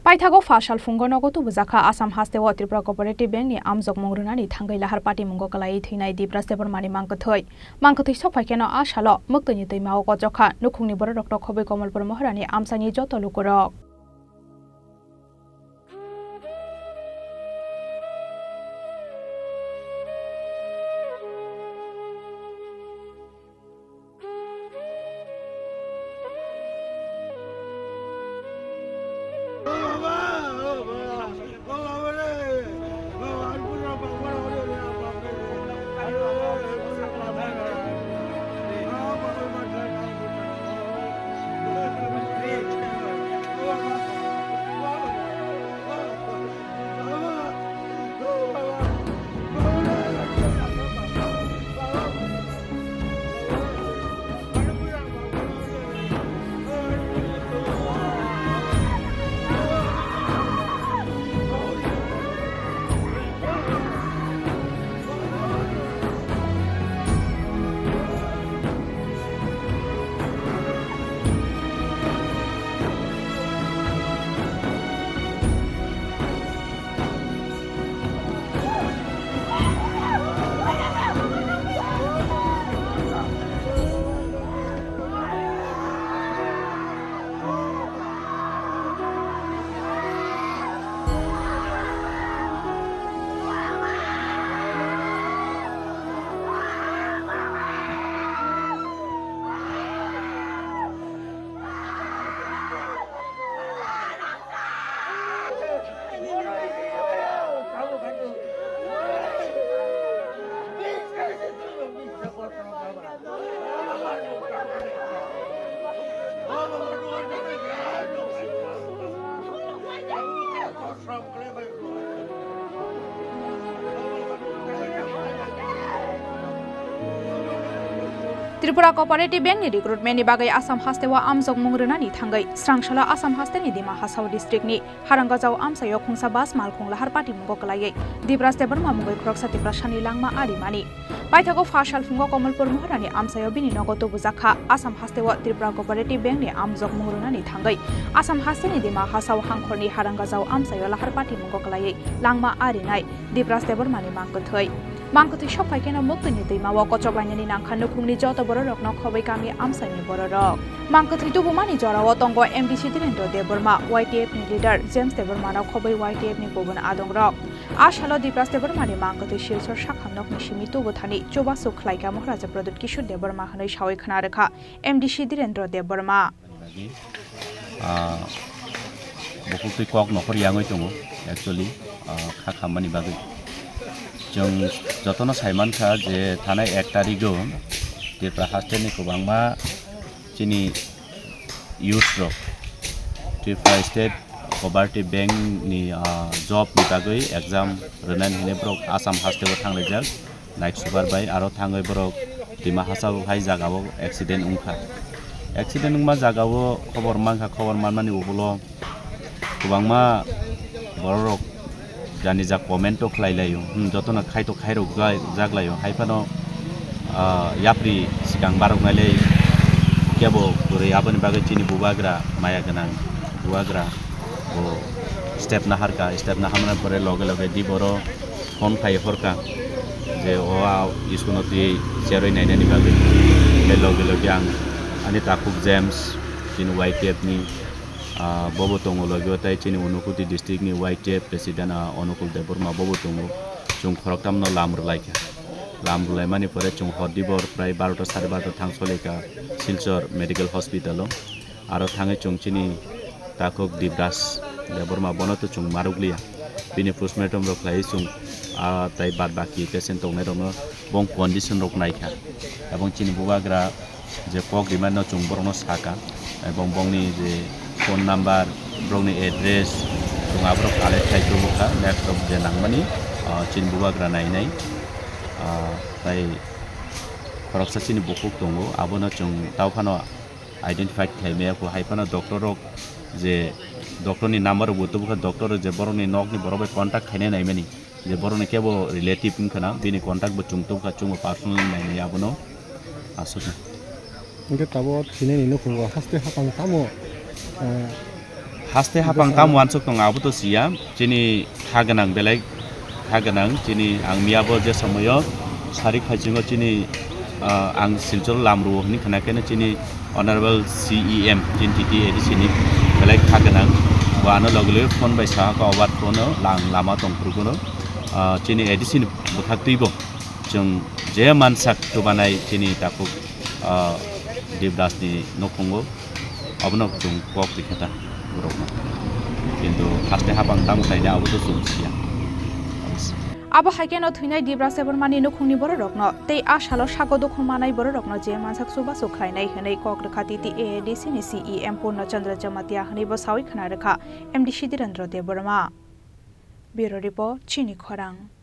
Paithago Phasal Phungo Nogo to Buzaka Assam has the Tripura Cooperative Bank ni Amzok Mongrunani Tangai Lahar Patimungo Kalai Thwinai Deepraj Debbarma Mangkwthwi Sokphaikha Ashalo Muktani Mao Kojoka Nukuni Borok Hobe Komal Moharani Amsani Joto Lukurok Tripura Cooperative Bank ni recruitment ni bagai Assam hastewa Amzok Mongrunani Tangai Srangshala Assam haste ni Dima Hasau district ni Harangajau Amsayo Khungsa Bas Malkhung Lahar Patimungo Kalai Deepraj Debbarma Mungoi Khorang Prashani Langma Arimani Paithago Phasal Phungo Komalpur Moharani Amsayo Bini Nogo to Buzaka Assam hastewa Tripura Cooperative Bank ni Amzok Mongrunani Tangai Assam haste ni Dima Hasau Hangkhorni Harangajau Amsayo Lahar Patimungo Kalai Langma Arinai Deepraj Debbarma ni Mangkwthwi Sokphaikha Muktani Mao Kojoklani Nangkhan Nukungni Joto Borok no Khobai Kami Amsani Borok Mangkwthwi Tubumani Jorawo Tongo MDC Debbarma YTF ni leader James Debbarma no Khobai YTF ni Bobon Adongrok Ashalo Deepraj Debbarma ni Mangkwthwi Shilsor Shakhamnok ni Shimi Tubuthani Choba Sokphaikha Maharaja Pradut Kishore Debbarma Hanoi Shawai Khanarkha MDC Debbarma Bukukti kok nokor yangoi tongo actually khamani bagai जों जतन साइमान खा जे थानाय 1 तारिखो Tripura हास्टेलनि गोबांमा चिनि youth रक Tripura state cooperative bank नि job नि बागै exam रनाय हिने book Assam हास्टेलाव थांलायजाक night सुपारबाय आरो थाङै ब्रक दिमा हासाव हाय जागाव एक्सिडेंट उंमा जागाव खबर मानमानि उबुलो गोबांमा बरक जानि जा कमेन्ट खालायलायो जतन खायतो खायरो जागलायो हायफानो याप्रि सिगां बारगनायले केबो बोरै आबोनि बागै चिनि बुबाग्रा माया गोनां बुवाग्रा ओ स्टेप नाहारना परे लगे दि बरो फन खायो हरका जे ओ इसुनति जेरै नायनायनि बागै बे लगे आं आनि ताकुक जेम्स चिनि YTF नि Bobo tongo logo tai chini Unukuti district ni YTF president Onukul Debbarma bobo tongo chung khoroktam no lamur laimani pore chung hodibor prai 12 12:30 thangsoleka Silchor medical hospital aro thangai chung chini takok Deepraj Debbarma bonoto chung maruglia bini postmortem rok lai chung tai bad baki patient tongnai rono bong condition rok naikha ebong chini bubagra je pok riman no chung borno saka ebong bongni je phone number brongni address tunga brok ale thaitu buka laptop je nangmani chin bubagra nainai tai khoroksa chini bukuk tongo abono chung tawphano identified thaime ko haipano doctor rok je doctor ni number butu buka doctor je boroni nok ni borobe contact khaine naimani je boroni kebo relative khana bini contact bu chung tuka chung personal naini abono asuna nge tabo thine ni no khungo haste hakang tamo haste hapang tam wansok tong abu to siam chini haganang belai haganang chini ang miabo je samoyo sarik phajingo chini ang silchol lamru ni khana kene chini honorable CEM JNTT edisini belai haganang wano logle phone bai sa ka awat kono lang lama tong purgono chini edisini bukhattibo jong je mansak to banai chini tapu Deepraj ni nokhongo abno jong kok dikhata burokna কিন্তু haste hapang tam khaina abu to sumsia abo haikeno Thwinai Deepraj Debbarmani nukhungni borokno tei asalo sago dukhung manai borokno je mansak suba sukhainai hwnei kok rekhati ti AADC ni CEM Purnachandra Jamatia hwnei bo sawi khna rekha MD Debbarma Bureau Report Chini Khorang